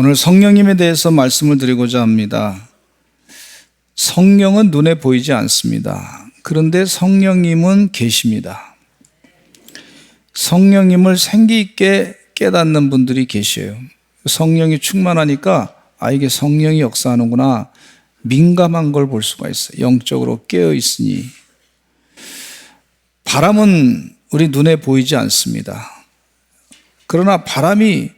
오늘 성령님에 대해서 말씀을 드리고자 합니다. 성령은 눈에 보이지 않습니다. 그런데 성령님은 계십니다. 성령님을 생기 있게 깨닫는 분들이 계셔요. 성령이 충만하니까 이게 성령이 역사하는구나, 민감한 걸 볼 수가 있어요. 영적으로 깨어 있으니. 바람은 우리 눈에 보이지 않습니다. 그러나 바람이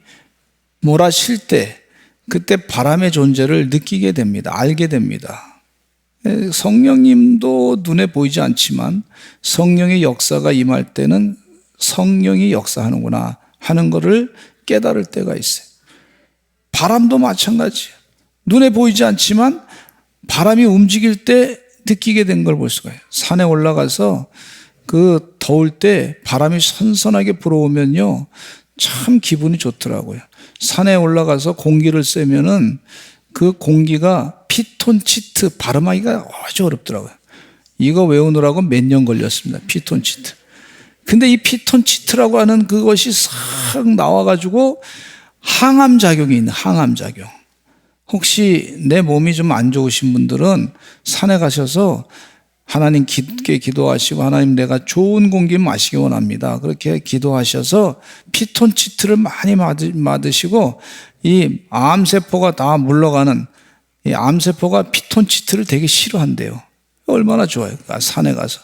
몰아칠 때 그때 바람의 존재를 느끼게 됩니다. 알게 됩니다. 성령님도 눈에 보이지 않지만 성령의 역사가 임할 때는 성령이 역사하는구나 하는 것을 깨달을 때가 있어요. 바람도 마찬가지예요. 눈에 보이지 않지만 바람이 움직일 때 느끼게 된 걸 볼 수가 있어요. 산에 올라가서 그 더울 때 바람이 선선하게 불어오면요, 참 기분이 좋더라고요. 산에 올라가서 공기를 쐬면은 그 공기가 피톤치트 발음하기가 아주 어렵더라고요. 이거 외우느라고 몇 년 걸렸습니다. 피톤치트. 근데 이 피톤치트라고 하는 그것이 싹 나와가지고 항암작용이 있는, 항암작용. 혹시 내 몸이 좀 안 좋으신 분들은 산에 가셔서 하나님 깊게 기도하시고, 하나님 내가 좋은 공기 마시기 원합니다, 그렇게 기도하셔서 피톤치트를 많이 맞으시고, 이 암세포가 다 물러가는, 이 암세포가 피톤치트를 되게 싫어한대요. 얼마나 좋아요, 산에 가서.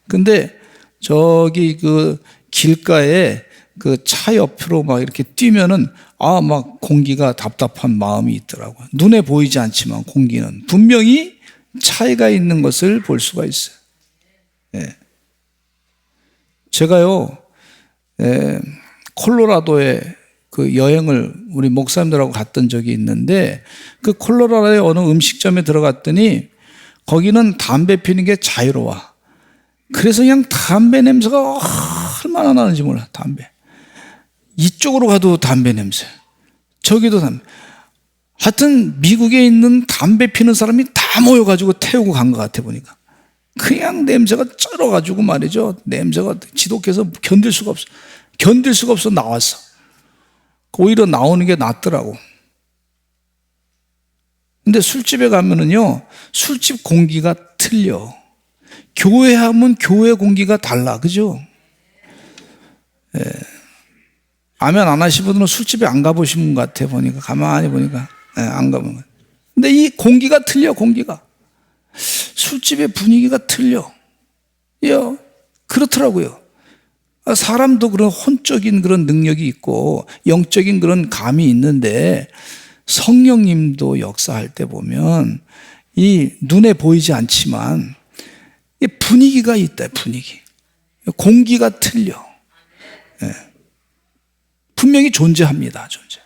근데 저기 그 길가에 그 차 옆으로 막 이렇게 뛰면은 막 공기가 답답한 마음이 있더라고요. 눈에 보이지 않지만 공기는 분명히 차이가 있는 것을 볼 수가 있어요. 제가요, 콜로라도에 그 여행을 우리 목사님들하고 갔던 적이 있는데, 그 콜로라도의 어느 음식점에 들어갔더니 거기는 담배 피는 게 자유로워. 그래서 그냥 담배 냄새가 얼마나 나는지 몰라. 담배. 이쪽으로 가도 담배 냄새, 저기도 담배. 하여튼 미국에 있는 담배 피는 사람이 다 모여가지고 태우고 간 것 같아 보니까. 그냥 냄새가 쩔어가지고 말이죠. 냄새가 지독해서 견딜 수가 없어 나왔어. 오히려 나오는 게 낫더라고. 근데 술집에 가면은요, 술집 공기가 틀려. 교회 하면 교회 공기가 달라, 그죠? 아멘 안 하신 분들은 술집에 안 가보신 분 같아 보니까, 가만히 보니까. 안 가본 거예요. 근데 이 공기가 틀려, 공기가. 술집의 분위기가 틀려. 그렇더라고요. 사람도 그런 혼적인 그런 능력이 있고 영적인 그런 감이 있는데, 성령님도 역사할 때 보면 이 눈에 보이지 않지만 이 분위기가 있다, 분위기. 공기가 틀려. 분명히 존재합니다, 존재.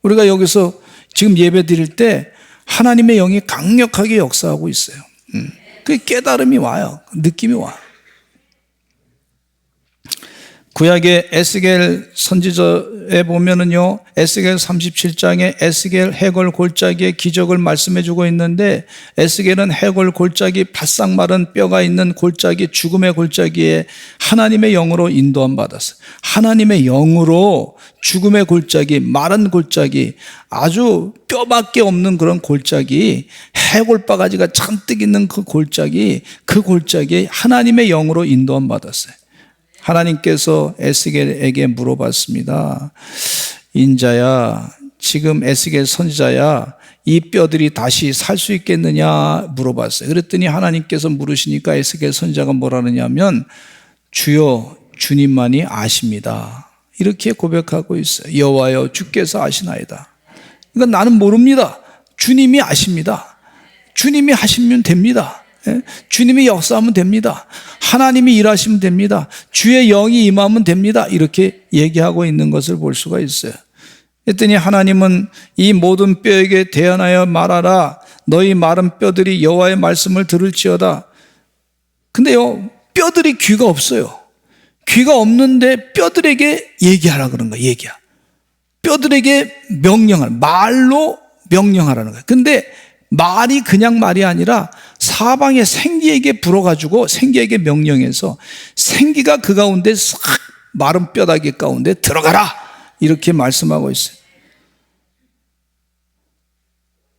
우리가 여기서 지금 예배 드릴 때 하나님의 영이 강력하게 역사하고 있어요. 그 깨달음이 와요. 느낌이 와. 구약의 에스겔 선지서에 보면은요, 에스겔 37장에 에스겔 해골 골짜기의 기적을 말씀해 주고 있는데, 에스겔은 해골 골짜기, 바싹 마른 뼈가 있는 골짜기, 죽음의 골짜기에 하나님의 영으로 인도함 받았어요. 하나님의 영으로 죽음의 골짜기, 마른 골짜기, 아주 뼈밖에 없는 그런 골짜기, 해골 바가지가 잔뜩 있는 그 골짜기에 하나님의 영으로 인도함 받았어요. 하나님께서 에스겔에게 물어봤습니다. 인자야, 지금 에스겔 선지자야, 이 뼈들이 다시 살 수 있겠느냐 물어봤어요. 그랬더니 하나님께서 물으시니까 에스겔 선지자가 뭐라느냐면, 주여 주님만이 아십니다, 이렇게 고백하고 있어요. 여호와여 주께서 아시나이다. 그러니까 나는 모릅니다. 주님이 아십니다. 주님이 하시면 됩니다. 주님이 역사하면 됩니다. 하나님이 일하시면 됩니다. 주의 영이 임하면 됩니다. 이렇게 얘기하고 있는 것을 볼 수가 있어요. 그랬더니 하나님은 이 모든 뼈에게 대언하여 말하라. 너희 마른 뼈들이 여호와의 말씀을 들을지어다. 근데요, 뼈들이 귀가 없어요. 귀가 없는데 뼈들에게 얘기하라 그런 거예요. 얘기야. 뼈들에게 명령하라. 말로 명령하라는 거예요. 근데 말이 그냥 말이 아니라 사방의 생기에게 불어가지고 생기에게 명령해서 생기가 그 가운데 싹 마른 뼈다귀 가운데 들어가라, 이렇게 말씀하고 있어요.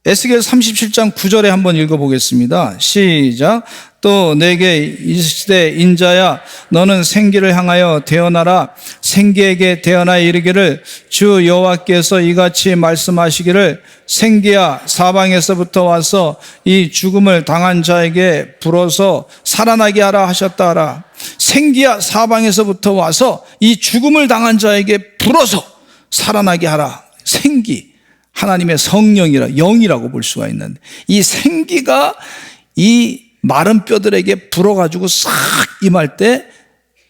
에스겔 37장 9절에 한번 읽어보겠습니다. 시작. 또 내게 이르시되 인자야 너는 생기를 향하여 대언하라. 생기에게 대언하여 이르기를 주 여호와께서 이같이 말씀하시기를 생기야 사방에서부터 와서 이 죽음을 당한 자에게 불어서 살아나게 하라 하셨다 하라. 생기야 사방에서부터 와서 이 죽음을 당한 자에게 불어서 살아나게 하라. 생기, 하나님의 성령이라 영이라고 볼 수가 있는데 이 생기가 이 마른 뼈들에게 불어가지고 싹 임할 때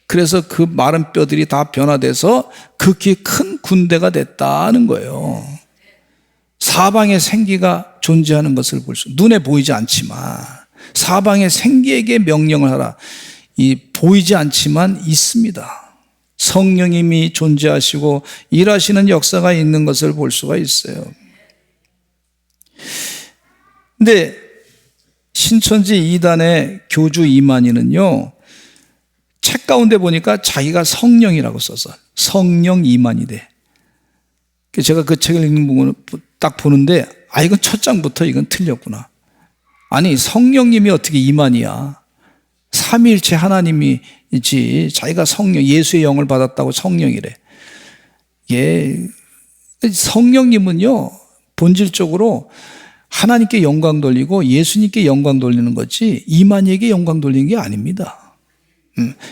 그래서 그 마른 뼈들이 다 변화돼서 극히 큰 군대가 됐다는 거예요. 사방에 생기가 존재하는 것을 볼 수, 눈에 보이지 않지만 사방에 생기에게 명령을 하라. 이 보이지 않지만 있습니다. 성령님이 존재하시고 일하시는 역사가 있는 것을 볼 수가 있어요. 근데 신천지 2단의 교주 이만희는요, 책 가운데 보니까 자기가 성령이라고 써서 성령 이만희대. 제가 그 책을 읽는 부분을 딱 보는데 이건 첫 장부터 이건 틀렸구나. 아니 성령님이 어떻게 이만희야? 삼위일체 하나님이지. 자기가 성령, 예수의 영을 받았다고 성령이래. 예, 성령님은요 본질적으로 하나님께 영광 돌리고 예수님께 영광 돌리는 거지 이만희에게 영광 돌리는 게 아닙니다.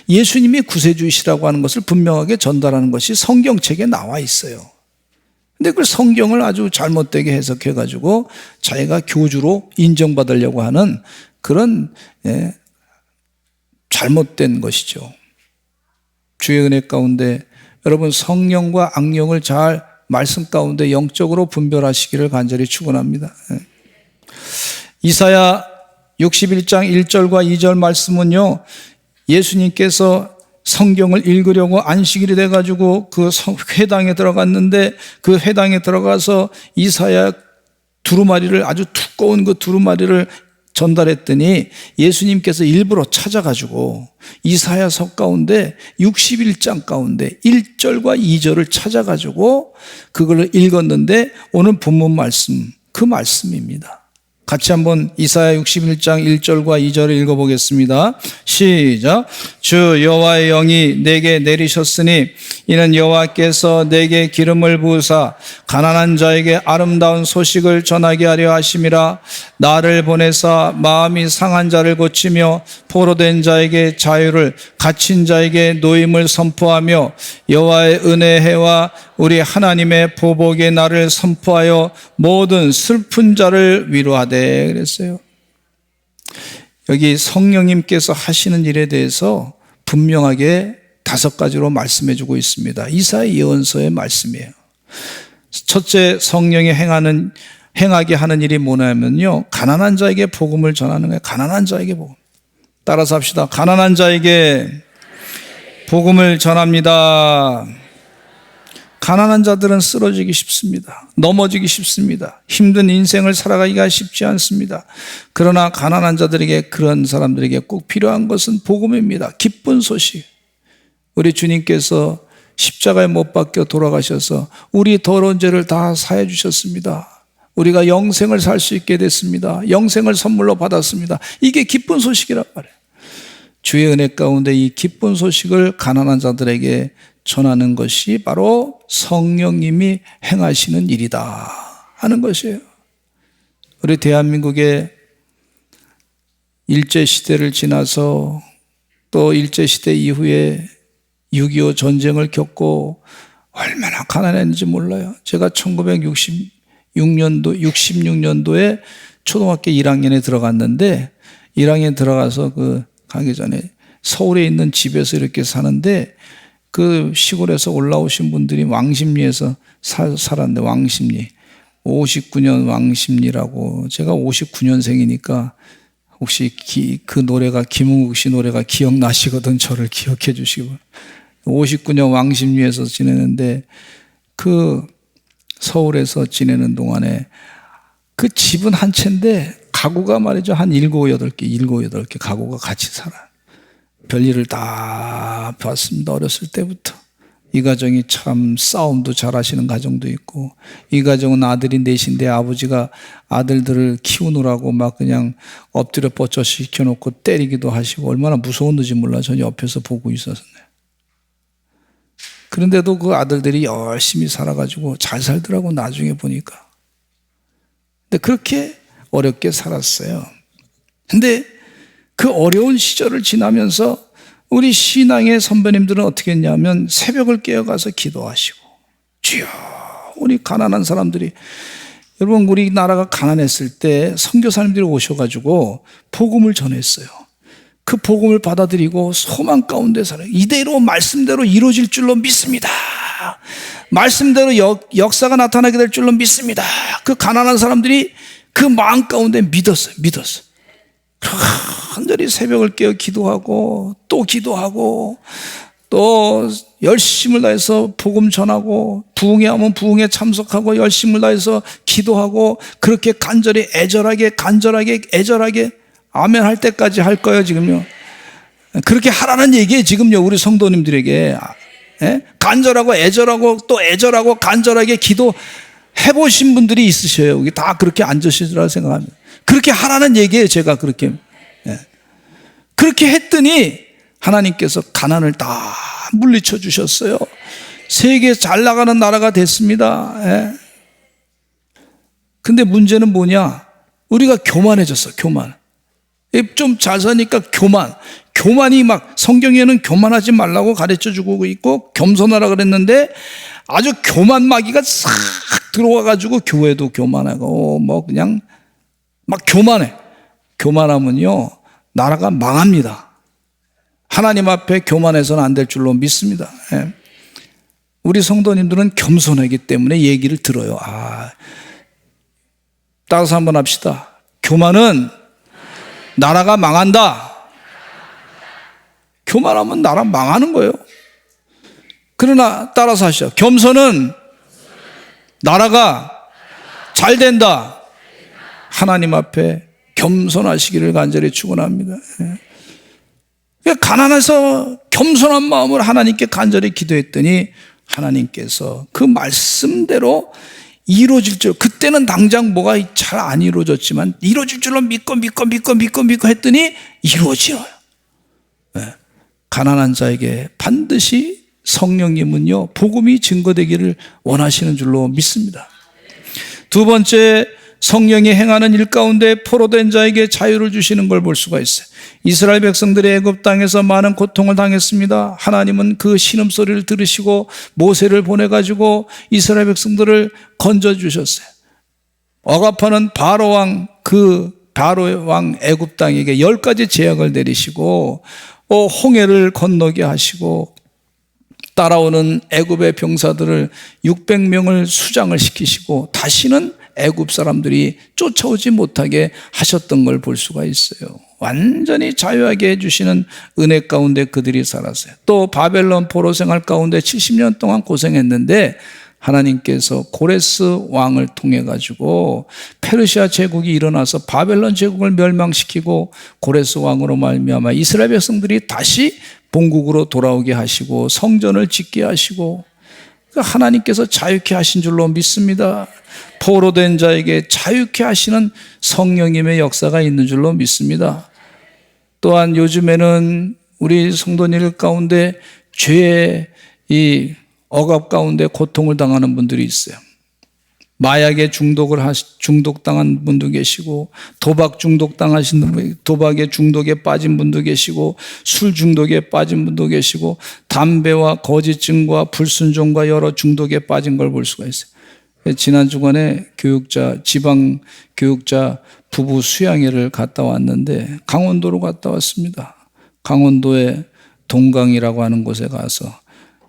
예수님이 구세주이시라고 하는 것을 분명하게 전달하는 것이 성경책에 나와 있어요. 근데 그 성경을 아주 잘못되게 해석해가지고 자기가 교주로 인정받으려고 하는 그런 잘못된 것이죠. 주의 은혜 가운데 여러분 성령과 악령을 잘 말씀 가운데 영적으로 분별하시기를 간절히 축원합니다. 이사야 61장 1절과 2절 말씀은요, 예수님께서 성경을 읽으려고 안식일이 돼가지고 그 회당에 들어갔는데 그 회당에 들어가서 이사야 두루마리를 아주 두꺼운 그 두루마리를 전달했더니 예수님께서 일부러 찾아가지고 이사야서 가운데 61장 가운데 1절과 2절을 찾아가지고 그걸 읽었는데 오늘 본문 말씀 그 말씀입니다. 같이 한번 이사야 61장 1절과 2절을 읽어보겠습니다. 시작. 주 여호와의 영이 내게 내리셨으니 이는 여호와께서 내게 기름을 부으사 가난한 자에게 아름다운 소식을 전하게 하려 하심이라. 나를 보내사 마음이 상한 자를 고치며 포로된 자에게 자유를, 갇힌 자에게 노임을 선포하며 여호와의 은혜의 해와 우리 하나님의 보복의 날을 선포하여 모든 슬픈 자를 위로하되 그랬어요. 여기 성령님께서 하시는 일에 대해서 분명하게 5가지로 말씀해 주고 있습니다. 이사야 예언서의 말씀이에요. 첫째, 성령이 행하게 하는 일이 뭐냐면요, 가난한 자에게 복음을 전하는 거예요. 가난한 자에게 복음. 따라서 합시다. 가난한 자에게 복음을 전합니다. 가난한 자들은 쓰러지기 쉽습니다. 넘어지기 쉽습니다. 힘든 인생을 살아가기가 쉽지 않습니다. 그러나 가난한 자들에게, 그런 사람들에게 꼭 필요한 것은 복음입니다. 기쁜 소식. 우리 주님께서 십자가에 못 박혀 돌아가셔서 우리 더러운 죄를 다 사해 주셨습니다. 우리가 영생을 살 수 있게 됐습니다. 영생을 선물로 받았습니다. 이게 기쁜 소식이란 말이에요. 주의 은혜 가운데 이 기쁜 소식을 가난한 자들에게 전하는 것이 바로 성령님이 행하시는 일이다 하는 것이에요. 우리 대한민국의 일제시대를 지나서 또 일제시대 이후에 6.25 전쟁을 겪고 얼마나 가난했는지 몰라요. 제가 1966년도에 초등학교 1학년에 들어갔는데 1학년 들어가서 가기 전에 서울에 있는 집에서 이렇게 사는데 그 시골에서 올라오신 분들이 왕십리에서 살았는데 왕십리 59년 왕십리라고. 제가 59년생이니까 혹시 그 노래가 김은국 씨 노래가 기억나시거든 저를 기억해 주시고 59년 왕십리에서 지내는데 그 서울에서 지내는 동안에 그 집은 한 채인데 가구가 말이죠 한 7, 8개 가구가 같이 살아요. 별일을 다 봤습니다. 어렸을 때부터 이 가정이 참 싸움도 잘하시는 가정도 있고, 이 가정은 아들이 넷인데 아버지가 아들들을 키우느라고 막 그냥 엎드려 뻗쳐 시켜놓고 때리기도 하시고 얼마나 무서웠는지 몰라. 전 옆에서 보고 있었네. 그런데도 그 아들들이 열심히 살아가지고 잘 살더라고, 나중에 보니까. 근데 그렇게 어렵게 살았어요. 근데 그 어려운 시절을 지나면서 우리 신앙의 선배님들은 어떻게 했냐면 새벽을 깨어가서 기도하시고, 주여, 우리 가난한 사람들이, 여러분 우리나라가 가난했을 때 선교사님들이 오셔가지고 복음을 전했어요. 그 복음을 받아들이고 소망 가운데 살아요. 이대로 말씀대로 이루어질 줄로 믿습니다. 말씀대로 역사가 나타나게 될 줄로 믿습니다. 그 가난한 사람들이 그 마음 가운데 믿었어요. 간절히 새벽을 깨어 기도하고 또 기도하고 또 열심을 다해서 복음 전하고, 부흥회 하면 부흥회 참석하고 열심을 다해서 기도하고, 그렇게 간절히 애절하게 아멘 할 때까지 할 거예요. 지금요 그렇게 하라는 얘기예요. 지금요 우리 성도님들에게 간절하고 애절하고 또 애절하고 간절하게 기도 해보신 분들이 있으셔요. 여기 다 그렇게 앉으시리라 생각합니다. 그렇게 하라는 얘기예요. 제가 그렇게 했더니 하나님께서 가난을 다 물리쳐 주셨어요. 세계 잘 나가는 나라가 됐습니다. 근데 문제는 우리가 교만해졌어. 교만. 좀 잘 사니까 교만이 막, 성경에는 교만하지 말라고 가르쳐 주고 있고 겸손하라 그랬는데 아주 교만 마귀가 싹 들어와가지고 교회도 교만하고 뭐 그냥 막 교만해. 교만하면요 나라가 망합니다. 하나님 앞에 교만해서는 안 될 줄로 믿습니다. 우리 성도님들은 겸손하기 때문에 얘기를 들어요. 따라서 한번 합시다. 교만은 나라가 망한다. 교만하면 나라 망하는 거예요. 그러나 따라서 하시죠. 겸손은 나라가 잘 된다. 하나님 앞에 겸손하시기를 간절히 축원합니다. 가난해서 겸손한 마음으로 하나님께 간절히 기도했더니 하나님께서 그 말씀대로 이루어질 줄, 그때는 당장 뭐가 잘 안 이루어졌지만 이루어질 줄로 믿고 했더니 이루어져요. 가난한 자에게 반드시 성령님은요 복음이 증거되기를 원하시는 줄로 믿습니다. 두 번째, 성령이 행하는 일 가운데 포로된 자에게 자유를 주시는 걸 볼 수가 있어요. 이스라엘 백성들이 애굽 땅에서 많은 고통을 당했습니다. 하나님은 그 신음소리를 들으시고 모세를 보내가지고 이스라엘 백성들을 건져주셨어요. 억압하는 바로왕 애굽 땅에게 10가지 제약을 내리시고 홍해를 건너게 하시고 따라오는 애굽의 병사들을 600명을 수장을 시키시고 다시는 애굽 사람들이 쫓아오지 못하게 하셨던 걸 볼 수가 있어요. 완전히 자유하게 해주시는 은혜 가운데 그들이 살았어요. 또 바벨론 포로 생활 가운데 70년 동안 고생했는데 하나님께서 고레스 왕을 통해 가지고 페르시아 제국이 일어나서 바벨론 제국을 멸망시키고 고레스 왕으로 말미암아 이스라엘 백성들이 다시 본국으로 돌아오게 하시고 성전을 짓게 하시고 하나님께서 자유케 하신 줄로 믿습니다. 포로된 자에게 자유케 하시는 성령님의 역사가 있는 줄로 믿습니다. 또한 요즘에는 우리 성도님들 가운데 죄의 이 억압 가운데 고통을 당하는 분들이 있어요. 마약에 중독당한 분도 계시고, 도박 중독당하신 분, 도박의 중독에 빠진 분도 계시고, 술 중독에 빠진 분도 계시고, 담배와 거짓증과 불순종과 여러 중독에 빠진 걸 볼 수가 있어요. 지난 주간에 지방 교육자 부부 수양회를 갔다 왔는데 강원도로 갔다 왔습니다. 강원도의 동강이라고 하는 곳에 가서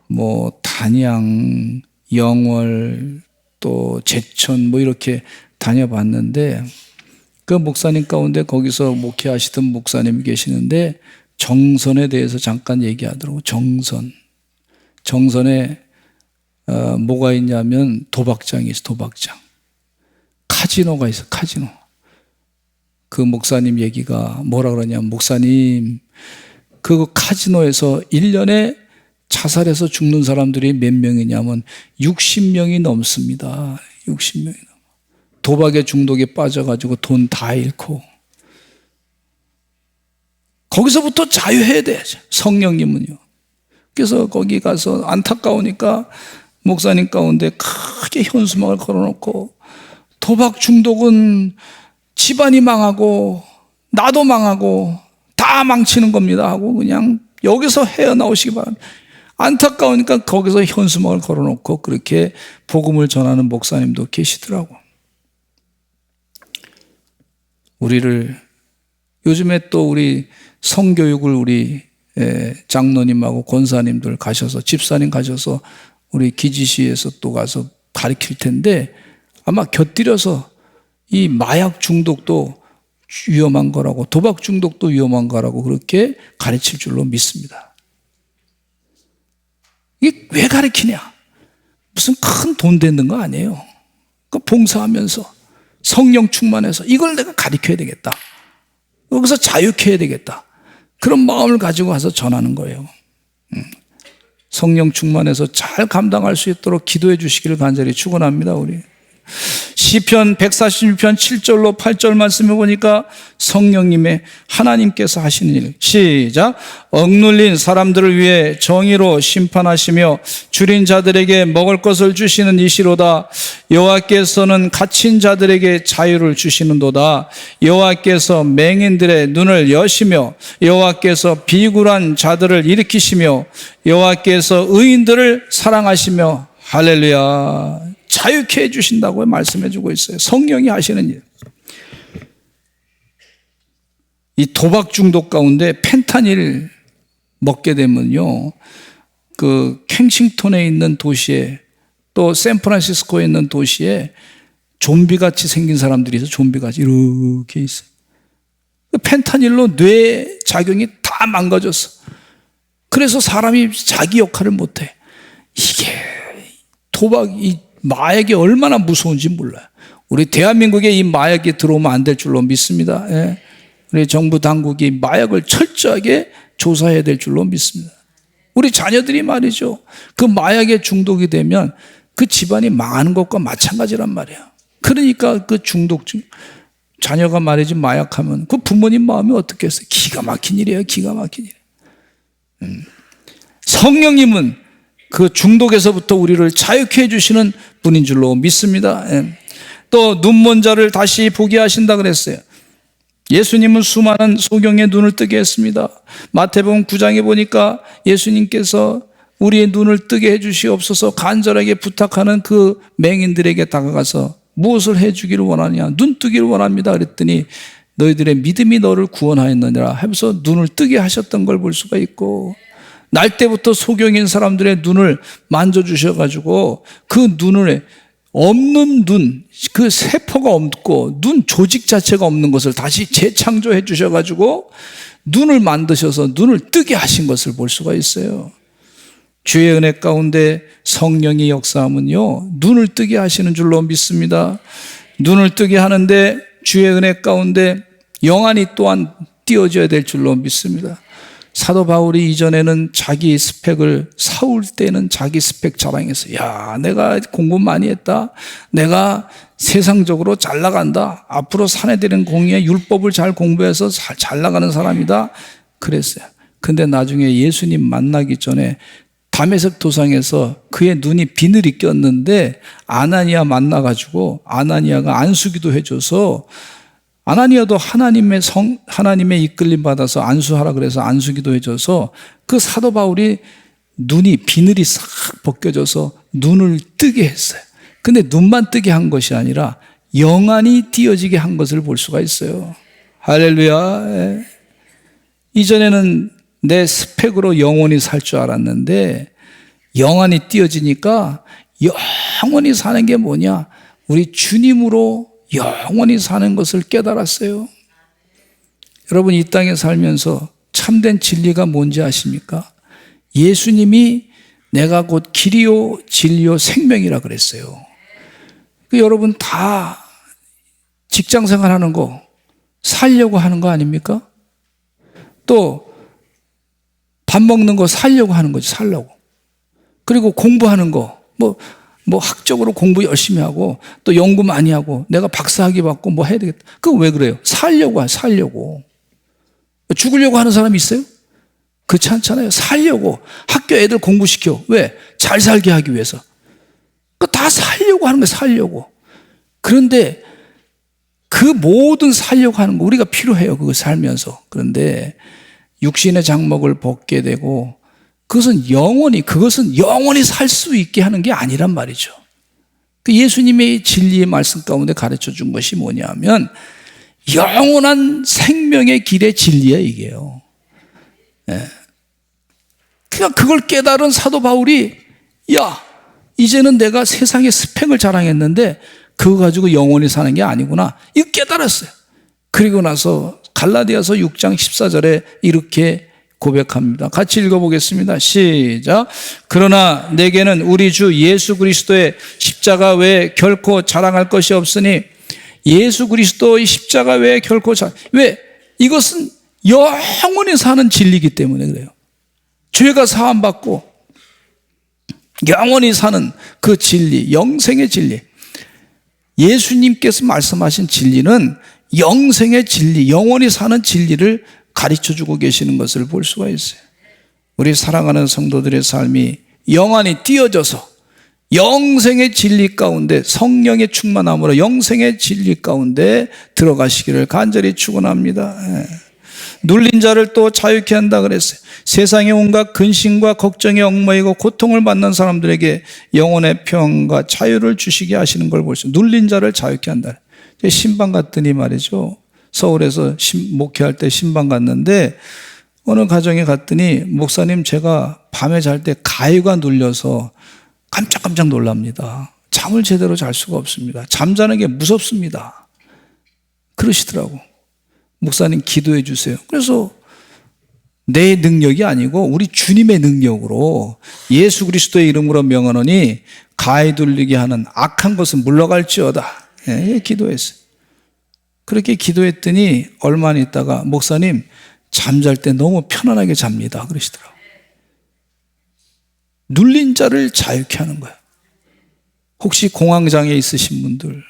뭐 단양, 영월, 또 제천 뭐 이렇게 다녀봤는데 그 목사님 가운데 거기서 목회하시던 목사님이 계시는데 정선에 대해서 잠깐 얘기하더라고요. 정선에 뭐가 있냐면 도박장이 있어. 도박장. 카지노가 있어. 카지노. 그 목사님 얘기가 뭐라 그러냐면, 목사님 그 카지노에서 1년에 자살해서 죽는 사람들이 몇 명이냐면 60명이 넘습니다. 60명이 넘어. 도박의 중독에 빠져가지고 돈 다 잃고. 거기서부터 자유해야 돼. 성령님은요. 그래서 거기 가서 안타까우니까 목사님 가운데 크게 현수막을 걸어놓고, 도박 중독은 집안이 망하고 나도 망하고 다 망치는 겁니다 하고 그냥 여기서 헤어나오시기 바랍니다. 안타까우니까 거기서 현수막을 걸어놓고 그렇게 복음을 전하는 목사님도 계시더라고. 우리를 요즘에 또 우리 성교육을 우리 장로님하고 권사님들 가셔서, 집사님 가셔서 우리 기지시에서 또 가서 가르칠 텐데, 아마 곁들여서 이 마약 중독도 위험한 거라고, 도박 중독도 위험한 거라고 그렇게 가르칠 줄로 믿습니다. 이게 왜 가르치냐? 무슨 큰 돈 되는 거 아니에요. 그 봉사하면서 성령 충만해서 이걸 내가 가르쳐야 되겠다, 여기서 자유케 해야 되겠다, 그런 마음을 가지고 가서 전하는 거예요. 성령 충만해서 잘 감당할 수 있도록 기도해 주시기를 간절히 축원합니다. 우리 시편 146편 7절로 8절 말씀해 보니까 성령님의 하나님께서 하시는 일, 시작. 억눌린 사람들을 위해 정의로 심판하시며 줄인 자들에게 먹을 것을 주시는 이시로다. 여호와께서는 갇힌 자들에게 자유를 주시는도다. 여호와께서 맹인들의 눈을 여시며 여호와께서 비굴한 자들을 일으키시며 여호와께서 의인들을 사랑하시며, 할렐루야, 자유케 해주신다고 말씀해 주고 있어요. 성령이 하시는 일. 이 도박 중독 가운데 펜타닐 먹게 되면요, 그 켄싱턴에 있는 도시에, 또 샌프란시스코에 있는 도시에 좀비같이 생긴 사람들이 있어요. 좀비같이 이렇게 있어요. 펜타닐로 뇌 작용이 다 망가졌어. 그래서 사람이 자기 역할을 못해. 이게 도박이, 마약이 얼마나 무서운지 몰라요. 우리 대한민국에 이 마약이 들어오면 안 될 줄로 믿습니다. 예. 우리 정부 당국이 마약을 철저하게 조사해야 될 줄로 믿습니다. 우리 자녀들이 말이죠, 그 마약에 중독이 되면 그 집안이 망하는 것과 마찬가지란 말이에요. 그러니까 그 자녀가 말이지 마약하면 그 부모님 마음이 어떻겠어요? 기가 막힌 일이에요. 기가 막힌 일. 성령님은 그 중독에서부터 우리를 자유케 해주시는 분인 줄로 믿습니다. 또 눈먼 자를 다시 보게 하신다 그랬어요. 예수님은 수많은 소경의 눈을 뜨게 했습니다. 마태복음 9장에 보니까 예수님께서 우리의 눈을 뜨게 해주시옵소서 간절하게 부탁하는 그 맹인들에게 다가가서 무엇을 해주기를 원하냐, 눈 뜨기를 원합니다 그랬더니 너희들의 믿음이 너를 구원하였느니라 하면서 눈을 뜨게 하셨던 걸 볼 수가 있고, 날 때부터 소경인 사람들의 눈을 만져주셔가지고 그 눈을, 없는 눈, 그 세포가 없고 눈 조직 자체가 없는 것을 다시 재창조해 주셔가지고 눈을 만드셔서 눈을 뜨게 하신 것을 볼 수가 있어요. 주의 은혜 가운데 성령의 역사하면요, 눈을 뜨게 하시는 줄로 믿습니다. 눈을 뜨게 하는데 주의 은혜 가운데 영안이 또한 띄어져야 될 줄로 믿습니다. 사도 바울이 이전에는 자기 스펙을, 사울 때는 자기 스펙 자랑했어요. 야, 내가 공부 많이 했다, 내가 세상적으로 잘 나간다, 앞으로 사내들은 공의의 율법을 잘 공부해서 잘 나가는 사람이다 그랬어요. 근데 나중에 예수님 만나기 전에 다메섹 도상에서 그의 눈이 비늘이 꼈는데 아나니아 만나가지고 아나니아가 안수기도 해줘서, 아나니아도 하나님의 이끌림 받아서 안수하라 그래서 안수기도 해줘서 그 사도 바울이 눈이, 비늘이 싹 벗겨져서 눈을 뜨게 했어요. 근데 눈만 뜨게 한 것이 아니라 영안이 띄어지게 한 것을 볼 수가 있어요. 할렐루야. 이전에는 내 스펙으로 영원히 살 줄 알았는데 영안이 띄어지니까 영원히 사는 게 뭐냐, 우리 주님으로 영원히 사는 것을 깨달았어요. 여러분, 이 땅에 살면서 참된 진리가 뭔지 아십니까? 예수님이 내가 곧 길이요 진리요 생명이라 그랬어요. 여러분 다 직장생활 하는 거 살려고 하는 거 아닙니까? 또 밥 먹는 거 살려고 하는 거지, 살려고. 그리고 공부하는 거, 뭐 학적으로 공부 열심히 하고 또 연구 많이 하고 내가 박사학위 받고 뭐 해야 되겠다. 그거 왜 그래요? 살려고. 죽으려고 하는 사람이 있어요? 그렇지 않잖아요. 살려고. 학교 애들 공부시켜. 왜? 잘 살게 하기 위해서. 그거 다 살려고 하는 거예요. 살려고. 그런데 그 모든 살려고 하는 거 우리가 필요해요. 그거 살면서. 그런데 육신의 장막을 벗게 되고 그것은 영원히 살 수 있게 하는 게 아니란 말이죠. 그 예수님의 진리의 말씀 가운데 가르쳐 준 것이 뭐냐면 영원한 생명의 길의 진리야 이게요. 예. 그러니까 그걸 깨달은 사도 바울이 이제는 내가 세상의 스펙을 자랑했는데 그거 가지고 영원히 사는 게 아니구나. 이거 깨달았어요. 그리고 나서 갈라디아서 6장 14절에 이렇게 고백합니다. 같이 읽어보겠습니다. 시작. 그러나 내게는 우리 주 예수 그리스도의 십자가 외에 결코 자랑할 것이 없으니 예수 그리스도의 십자가 외에 결코 왜? 이것은 영원히 사는 진리이기 때문에 그래요. 죄가 사함받고 영원히 사는 그 진리, 영생의 진리. 예수님께서 말씀하신 진리는 영생의 진리, 영원히 사는 진리를 가르쳐주고 계시는 것을 볼 수가 있어요. 우리 사랑하는 성도들의 삶이 영원히 띄어져서 영생의 진리 가운데 성령의 충만함으로 영생의 진리 가운데 들어가시기를 간절히 축원합니다. 눌린 자를 또 자유케 한다 그랬어요. 세상의 온갖 근심과 걱정에 얽매이고 고통을 받는 사람들에게 영혼의 평안과 자유를 주시게 하시는 걸 볼 수 있어요. 눌린 자를 자유케 한다. 신방 갔더니 말이죠. 서울에서 목회할 때 신방 갔는데 어느 가정에 갔더니 목사님 제가 밤에 잘 때 가위가 눌려서 깜짝깜짝 놀랍니다. 잠을 제대로 잘 수가 없습니다. 잠자는 게 무섭습니다. 그러시더라고. 목사님 기도해 주세요. 그래서 내 능력이 아니고 우리 주님의 능력으로 예수 그리스도의 이름으로 명하노니 가위 눌리게 하는 악한 것은 물러갈지어다. 기도했어요. 그렇게 기도했더니 얼마 안 있다가 목사님 잠잘 때 너무 편안하게 잡니다. 그러시더라고요. 눌린 자를 자유케 하는 거예요. 혹시 공황장애 있으신 분들,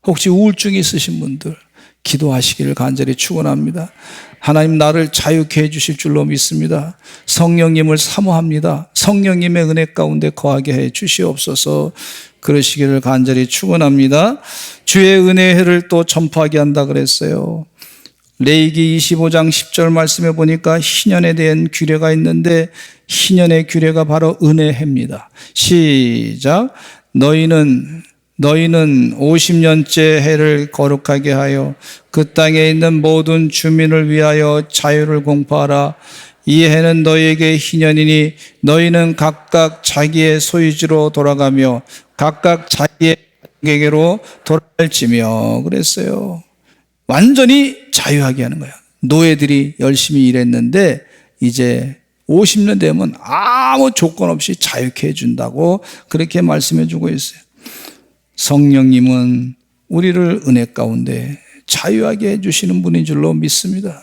혹시 우울증이 있으신 분들 기도하시기를 간절히 축원합니다. 하나님 나를 자유케 해주실 줄로 믿습니다. 성령님을 사모합니다. 성령님의 은혜 가운데 거하게 해 주시옵소서. 그러시기를 간절히 축원합니다. 주의 은혜의 해를 또 전파하게 한다 그랬어요. 레위기 25장 10절 말씀에 보니까 희년에 대한 규례가 있는데 희년의 규례가 바로 은혜해입니다. 시작. 너희는 50년째 해를 거룩하게 하여 그 땅에 있는 모든 주민을 위하여 자유를 공포하라. 이 해는 너희에게 희년이니 너희는 각각 자기의 소유지로 돌아가며 각각 자기의 가족에게로 돌아갈지며 그랬어요. 완전히 자유하게 하는 거예요. 노예들이 열심히 일했는데 이제 50년 되면 아무 조건 없이 자유케 해준다고 그렇게 말씀해 주고 있어요. 성령님은 우리를 은혜 가운데 자유하게 해주시는 분인 줄로 믿습니다.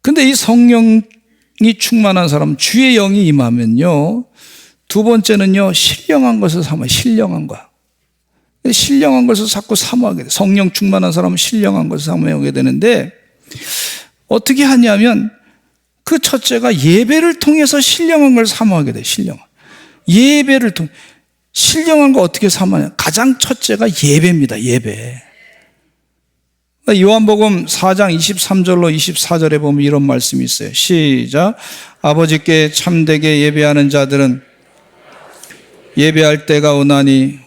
근데 이 성령이 충만한 사람, 주의 영이 임하면요, 두 번째는요, 신령한 것을 사모해요. 신령한 거. 신령한 것을 자꾸 사모하게 돼요. 성령 충만한 사람은 신령한 것을 사모하게 되는데 어떻게 하냐면 그 첫째가 예배를 통해서 신령한 걸 사모하게 돼요. 예배를 통해 신령한 거 어떻게 사모하냐? 가장 첫째가 예배입니다. 예배. 요한복음 4장 23절로 24절에 보면 이런 말씀이 있어요. 시작. 아버지께 참되게 예배하는 자들은 예배할 때가 오나니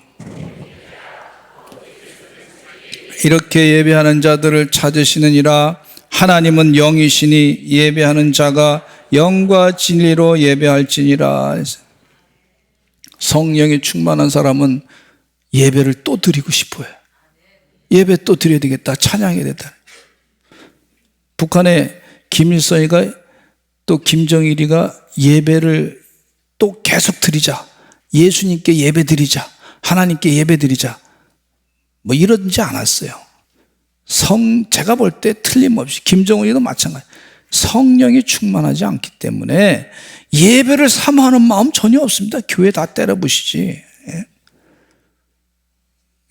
이렇게 예배하는 자들을 찾으시느니라. 하나님은 영이시니 예배하는 자가 영과 진리로 예배할지니라. 성령이 충만한 사람은 예배를 또 드리고 싶어요. 예배 또 드려야 되겠다. 찬양해야 되겠다. 북한의 김일성이가 또 김정일이가 예배를 또 계속 드리자. 예수님께 예배 드리자. 하나님께 예배 드리자. 뭐 이러지 않았어요. 제가 볼 때 틀림없이 김정은이도 마찬가지. 성령이 충만하지 않기 때문에 예배를 사모하는 마음 전혀 없습니다. 교회 다 때려부시지.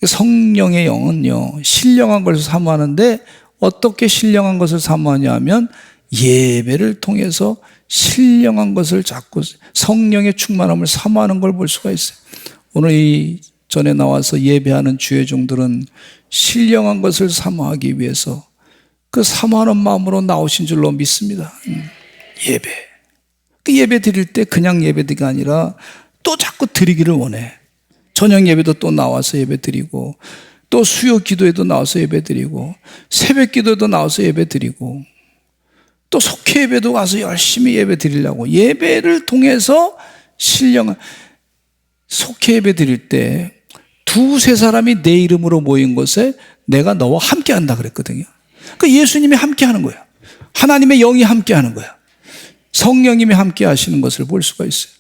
성령의 영은요, 신령한 것을 사모하는데 어떻게 신령한 것을 사모하냐 하면 예배를 통해서 신령한 것을 자꾸 성령의 충만함을 사모하는 걸 볼 수가 있어요. 오늘 이 전에 나와서 예배하는 주의 종들은 신령한 것을 사모하기 위해서 그 사모하는 마음으로 나오신 줄로 믿습니다. 예배. 그 예배 드릴 때 그냥 예배 드리가 아니라 또 자꾸 드리기를 원해. 저녁 예배도 또 나와서 예배 드리고, 또 수요 기도에도 나와서 예배 드리고, 새벽 기도에도 나와서 예배 드리고, 또 속회 예배도 가서 열심히 예배 드리려고. 예배를 통해서 신령한, 속회 예배 드릴 때 두세 사람이 내 이름으로 모인 곳에 내가 너와 함께 한다 그랬거든요. 그 예수님이 함께 하는 거예요. 하나님의 영이 함께 하는 거예요. 성령님이 함께 하시는 것을 볼 수가 있어요.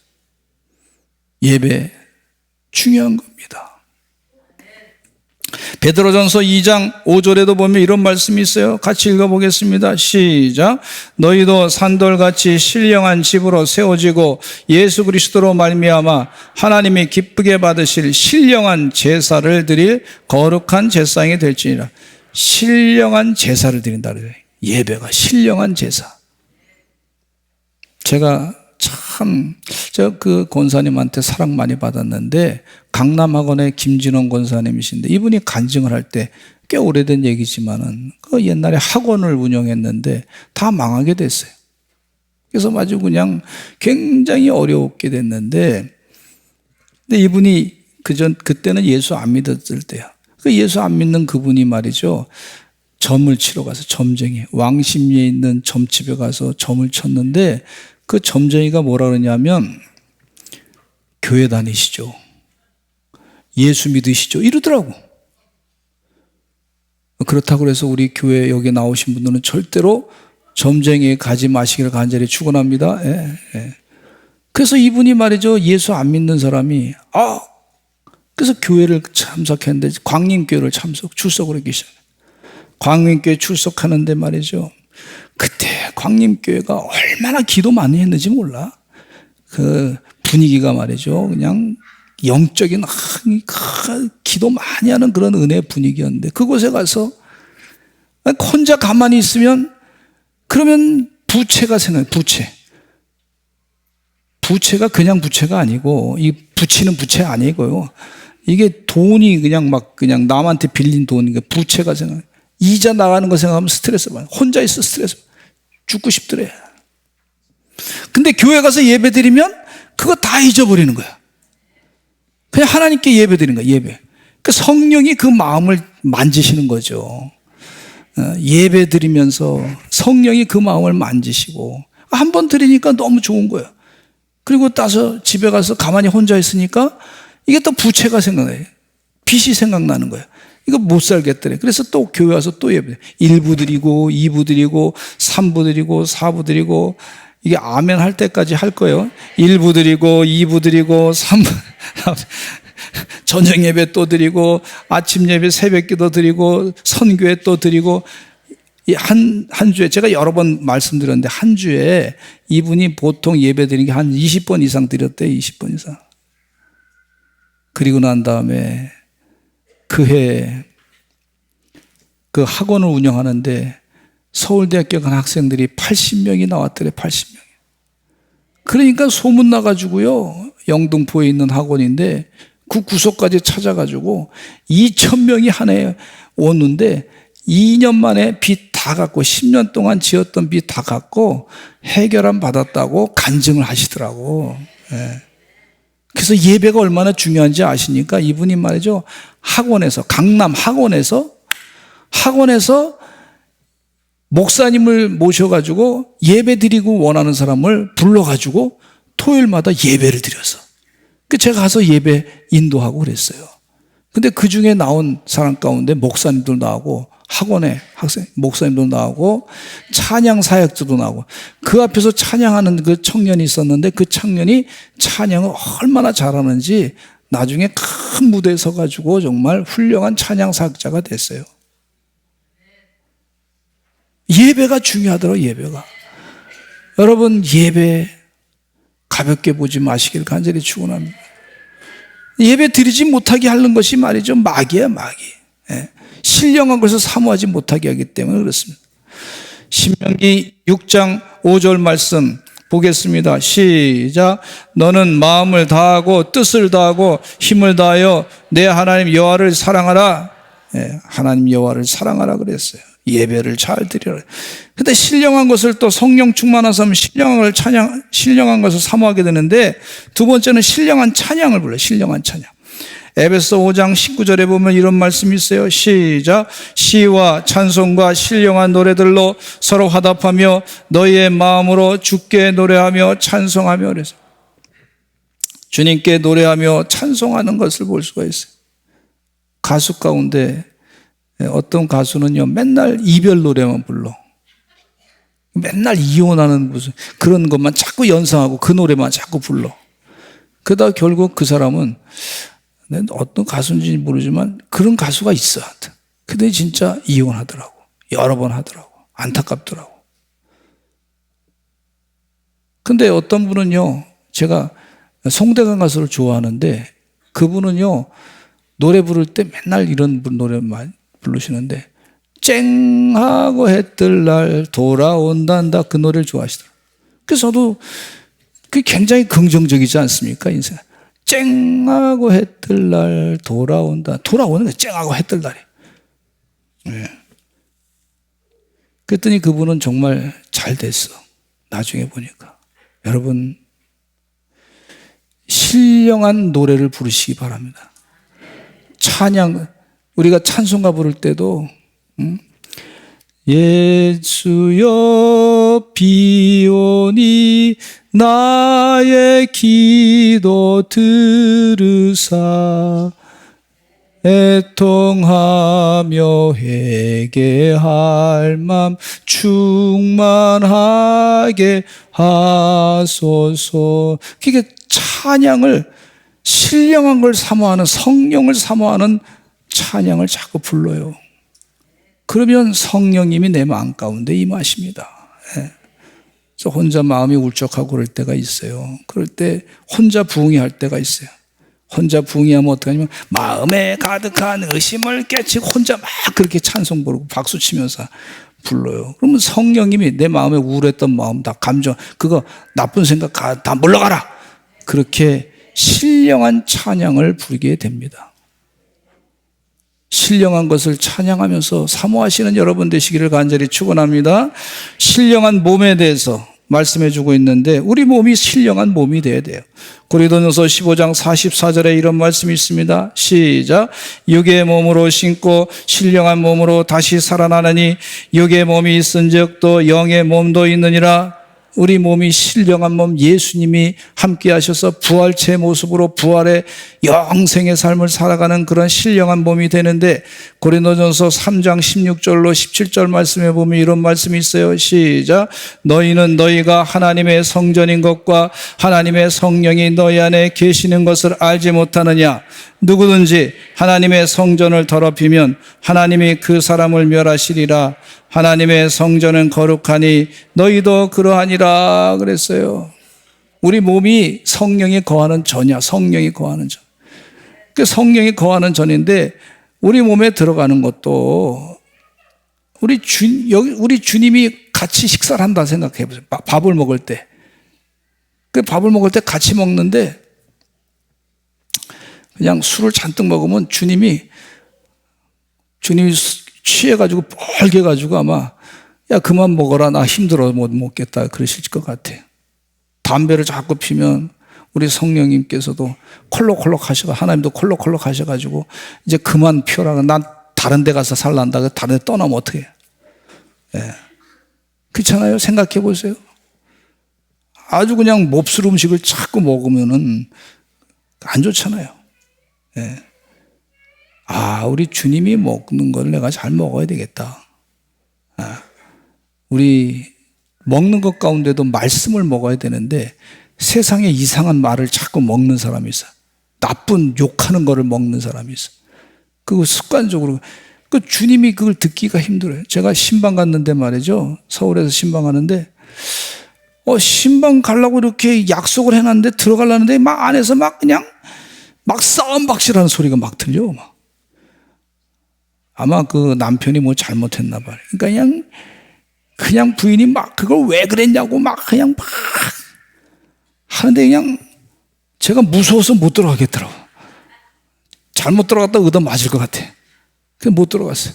예배 중요한 겁니다. 베드로전서 2장 5절에도 보면 이런 말씀이 있어요. 같이 읽어보겠습니다. 시작. 너희도 산돌같이 신령한 집으로 세워지고 예수 그리스도로 말미암아 하나님이 기쁘게 받으실 신령한 제사를 드릴 거룩한 제사장이 될지니라. 신령한 제사를 드린다 그래요. 예배가 신령한 제사. 제가 저 그 권사님한테 사랑 많이 받았는데, 강남학원의 김진원 권사님이신데, 이분이 간증을 할 때 꽤 오래된 얘기지만은 그 옛날에 학원을 운영했는데 다 망하게 됐어요. 그래서 아주 그냥 굉장히 어려웠게 됐는데, 근데 이분이 그때는 예수 안 믿었을 때야. 그 예수 안 믿는 그분이 말이죠, 점을 치러 가서, 점쟁이, 왕십리에 있는 점집에 가서 점을 쳤는데, 그 점쟁이가 뭐라 그러냐면 교회 다니시죠, 예수 믿으시죠, 이러더라고. 그렇다고 해서 우리 교회 여기 나오신 분들은 절대로 점쟁이에 가지 마시기를 간절히 축원합니다. 그래서 이분이 말이죠, 예수 안 믿는 사람이 그래서 교회를 참석했는데, 광림교회를 출석을 하기 시작해요. 광림교회 출석하는데 말이죠, 그때 광림교회가 얼마나 기도 많이 했는지 몰라. 그 분위기가 말이죠, 그냥 영적인 기도 많이 하는 그런 은혜의 분위기였는데, 그곳에 가서 혼자 가만히 있으면 그러면 부채가 생각해요. 부채가 그냥 부채가 아니고, 이 부치는 부채 아니고요, 이게 돈이 그냥 남한테 빌린 돈이니까 부채가 생각해요. 이자 나가는 거 생각하면 스트레스 받아요. 혼자 있어 스트레스 받아요. 죽고 싶더래. 근데 교회 가서 예배 드리면 그거 다 잊어버리는 거야. 그냥 하나님께 예배 드리는 거야, 예배. 그 성령이 그 마음을 만지시는 거죠. 예배 드리면서 성령이 그 마음을 만지시고, 한 번 드리니까 너무 좋은 거야. 그리고 따서 집에 가서 가만히 혼자 있으니까 이게 또 부채가 생각나요. 빚이 생각나는 거야. 이거 못 살겠더래. 그래서 또 교회 와서 또 예배. 1부 드리고 2부 드리고 3부 드리고 4부 드리고, 이게 아멘 할 때까지 할 거예요. 1부 드리고 2부 드리고 3부 저녁 예배 또 드리고, 아침 예배 새벽 기도 드리고, 선교회 또 드리고, 한 주에, 제가 여러 번 말씀드렸는데 한 주에 이분이 보통 예배 드리는 게 한 20번 이상 드렸대요. 20번 이상. 그리고 난 다음에 그해 그 학원을 운영하는데 서울대학교 간 학생들이 80명이 나왔더래. 80명이. 그러니까 소문 나가지고요, 영등포에 있는 학원인데 그 구석까지 찾아가지고 2,000명이 한 해에 오는데 2년 만에 빚 다 갚고, 10년 동안 지었던 빚 다 갚고 해결함 받았다고 간증을 하시더라고. 그래서 예배가 얼마나 중요한지 아시니까 이분이 말이죠, 학원에서, 강남 학원에서 목사님을 모셔가지고 예배 드리고 원하는 사람을 불러가지고 토요일마다 예배를 드려서, 제가 가서 예배 인도하고 그랬어요. 근데 그 중에 나온 사람 가운데 목사님도 나오고, 학원에 학생 목사님도 나오고, 찬양 사역자도 나오고, 그 앞에서 찬양하는 그 청년이 있었는데, 그 청년이 찬양을 얼마나 잘하는지 나중에 큰 무대에 서가지고 정말 훌륭한 찬양 사역자가 됐어요. 예배가 중요하더라고요. 예배가. 여러분, 예배 가볍게 보지 마시길 간절히 축원합니다. 예배 드리지 못하게 하는 것이 말이죠, 마귀야, 마귀. 예. 신령한 것을 사모하지 못하게 하기 때문에 그렇습니다. 신명기 6장 5절 말씀 보겠습니다. 시작. 너는 마음을 다하고 뜻을 다하고 힘을 다하여 내 하나님 여호와를 사랑하라. 예, 하나님 여호와를 사랑하라 그랬어요. 예배를 잘 드리라. 근데 신령한 것을 또 성령 충만한 사람은 신령한 것을 사모하게 되는데, 두 번째는 신령한 찬양을 불러요. 신령한 찬양. 에베소 5장 19절에 보면 이런 말씀이 있어요. 시작. 시와 찬송과 신령한 노래들로 서로 화답하며 너희의 마음으로 주께 노래하며 찬송하며, 그래서 주님께 노래하며 찬송하는 것을 볼 수가 있어요. 가수 가운데 어떤 가수는요, 맨날 이별 노래만 불러. 맨날 이혼하는 무슨 그런 것만 자꾸 연상하고 그 노래만 자꾸 불러. 그러다 결국 그 사람은 어떤 가수인지 모르지만 그런 가수가 있어. 근데 진짜 이혼하더라고. 여러 번 하더라고. 안타깝더라고. 근데 어떤 분은요, 제가 송대관 가수를 좋아하는데 그분은요, 노래 부를 때 맨날 이런 노래만 부르시는데, 쨍하고 해 뜰 날 돌아온단다, 그 노래를 좋아하시더라고요. 그래서 저도 그게 굉장히 긍정적이지 않습니까, 인생. 쨍하고 해 뜰 날 돌아온다. 돌아오는 게 쨍하고 해 뜰 날이. 네. 그랬더니 그분은 정말 잘 됐어. 나중에 보니까. 여러분, 신령한 노래를 부르시기 바랍니다. 찬양, 우리가 찬송가 부를 때도 예수여 비오니 나의 기도 들으사 애통하며 회개할 맘 충만하게 하소서. 그게 찬양을, 신령한 걸 사모하는, 성령을 사모하는 찬양을 자꾸 불러요. 그러면 성령님이 내 마음 가운데 임하십니다. 예. 그래서 혼자 마음이 울적하고 그럴 때가 있어요. 그럴 때 혼자 부응할 때가 있어요. 혼자 부응하면 어떻게 하냐면 마음에 가득한 의심을 깨치고 혼자 막 그렇게 찬송 부르고 박수 치면서 불러요. 그러면 성령님이 내 마음에 우울했던 마음 다 감정, 그거 나쁜 생각 다 물러가라. 그렇게 신령한 찬양을 부르게 됩니다. 신령한 것을 찬양하면서 사모하시는 여러분 되시기를 간절히 축원합니다. 신령한 몸에 대해서 말씀해 주고 있는데, 우리 몸이 신령한 몸이 되어야 돼요. 고린도전서 15장 44절에 이런 말씀이 있습니다. 시작. 육의 몸으로 신고 신령한 몸으로 다시 살아나느니 육의 몸이 있은즉 또 영의 몸도 있느니라. 우리 몸이 신령한 몸, 예수님이 함께 하셔서 부활체 모습으로 부활의 영생의 삶을 살아가는 그런 신령한 몸이 되는데, 고린도전서 3장 16절로 17절 말씀에 보면 이런 말씀이 있어요. 시작. 너희는 너희가 하나님의 성전인 것과 하나님의 성령이 너희 안에 계시는 것을 알지 못하느냐. 누구든지 하나님의 성전을 더럽히면 하나님이 그 사람을 멸하시리라. 하나님의 성전은 거룩하니 너희도 그러하니라 그랬어요. 우리 몸이 성령이 거하는 전이야. 성령이 거하는 전. 그 성령이 거하는 전인데, 우리 몸에 들어가는 것도 우리 주님이 같이 식사를 한다 생각해 보세요. 밥을 먹을 때. 그 밥을 먹을 때 같이 먹는데, 그냥 술을 잔뜩 먹으면 주님이 취해가지고 뻘개가지고 아마 야 그만 먹어라, 나 힘들어 못 먹겠다 그러실 것 같아요. 담배를 자꾸 피면 우리 성령님께서도 콜록콜록 하셔가, 하나님도 콜록콜록 하셔가지고 이제 그만 피워라, 난 다른 데 가서 살란다, 다른 데 떠나면 어떻게 해요? 예. 그렇잖아요. 생각해 보세요. 아주 그냥 몹쓸 음식을 자꾸 먹으면은 안 좋잖아요. 예. 우리 주님이 먹는 걸 내가 잘 먹어야 되겠다. 우리 먹는 것 가운데도 말씀을 먹어야 되는데, 세상에 이상한 말을 자꾸 먹는 사람이 있어. 나쁜 욕하는 거를 먹는 사람이 있어. 그거 습관적으로. 그 주님이 그걸 듣기가 힘들어요. 제가 신방 갔는데 말이죠. 서울에서 신방 가는데 신방 가려고 이렇게 약속을 해놨는데 들어가려는데 막 안에서 막 그냥 막 싸움박질하는 소리가 막 들려. 막. 아마 그 남편이 뭐 잘못했나 봐요. 그러니까 그냥 부인이 막 그걸 왜 그랬냐고 막 그냥 막 하는데 그냥 제가 무서워서 못 들어가겠더라고. 잘못 들어갔다 얻어 맞을 것 같아. 그래서 못 들어갔어요.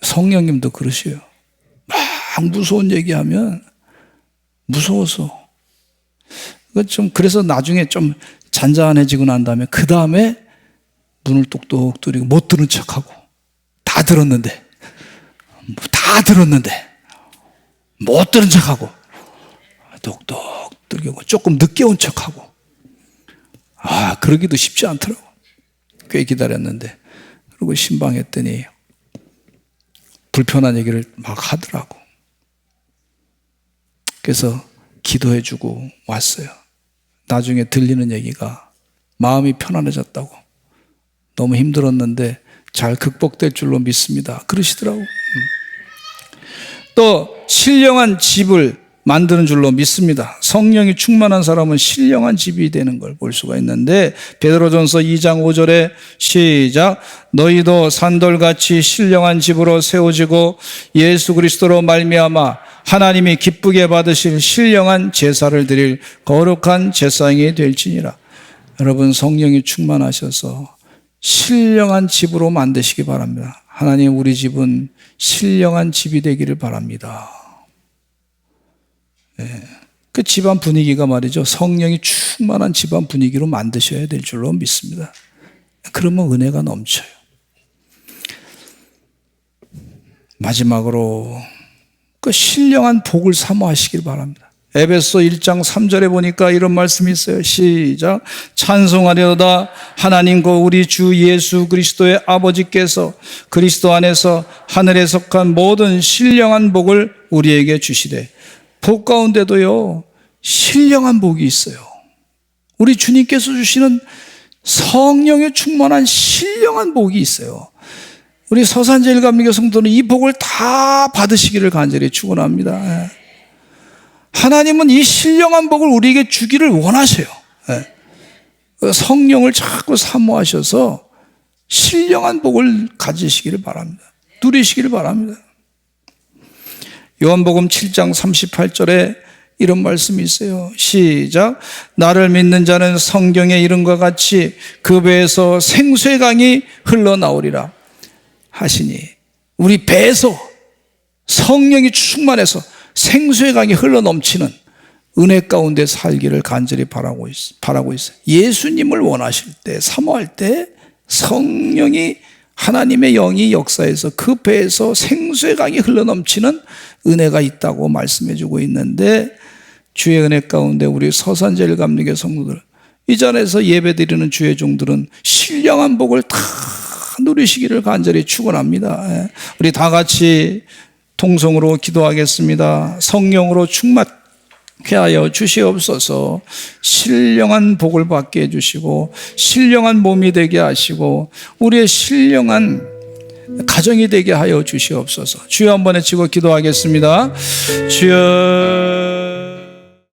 성령님도 그러시요. 막 무서운 얘기하면 무서워서. 그래서 나중에 좀 잔잔해지고 난 다음에 그 다음에 눈을 똑똑 뜨리고 못 들은 척하고 다 들었는데 못 들은 척하고 똑똑 뜨리고 조금 늦게 온 척하고 그러기도 쉽지 않더라고. 꽤 기다렸는데 그리고 신방했더니 불편한 얘기를 막 하더라고. 그래서 기도해주고 왔어요. 나중에 들리는 얘기가 마음이 편안해졌다고. 너무 힘들었는데 잘 극복될 줄로 믿습니다. 그러시더라고. 또 신령한 집을 만드는 줄로 믿습니다. 성령이 충만한 사람은 신령한 집이 되는 걸 볼 수가 있는데 베드로전서 2장 5절에 시작. 너희도 산돌같이 신령한 집으로 세워지고 예수 그리스도로 말미암아 하나님이 기쁘게 받으실 신령한 제사를 드릴 거룩한 제사장이 될지니라. 여러분 성령이 충만하셔서 신령한 집으로 만드시기 바랍니다. 하나님 우리 집은 신령한 집이 되기를 바랍니다. 그 집안 분위기가 말이죠. 성령이 충만한 집안 분위기로 만드셔야 될 줄로 믿습니다. 그러면 은혜가 넘쳐요. 마지막으로 그 신령한 복을 사모하시길 바랍니다. 에베소 1장 3절에 보니까 이런 말씀이 있어요. 시작. 찬송하려다 하나님과 우리 주 예수 그리스도의 아버지께서 그리스도 안에서 하늘에 속한 모든 신령한 복을 우리에게 주시되. 복 가운데도요 신령한 복이 있어요. 우리 주님께서 주시는 성령의 충만한 신령한 복이 있어요. 우리 서산제일감리교 성도는 이 복을 다 받으시기를 간절히 축원합니다. 하나님은 이 신령한 복을 우리에게 주기를 원하셔요. 성령을 자꾸 사모하셔서 신령한 복을 가지시기를 바랍니다. 누리시기를 바랍니다. 요한복음 7장 38절에 이런 말씀이 있어요. 시작. 나를 믿는 자는 성경의 이름과 같이 그 배에서 생수의 강이 흘러나오리라 하시니 우리 배에서 성령이 충만해서 생수의 강이 흘러넘치는 은혜 가운데 살기를 간절히 바라고 있어요. 예수님을 원하실 때, 사모할 때 성령이 하나님의 영이 역사해서 그 배에서 생수의 강이 흘러넘치는 은혜가 있다고 말씀해 주고 있는데 주의 은혜 가운데 우리 서산제일감리교 성도들 이 자리에서 예배드리는 주의 종들은 신령한 복을 다 누리시기를 간절히 축원합니다. 우리 다 같이 통성으로 기도하겠습니다. 성령으로 충만케 하여 주시옵소서. 신령한 복을 받게 해주시고 신령한 몸이 되게 하시고 우리의 신령한 가정이 되게 하여 주시옵소서. 주여 한번 외치고 기도하겠습니다. 주여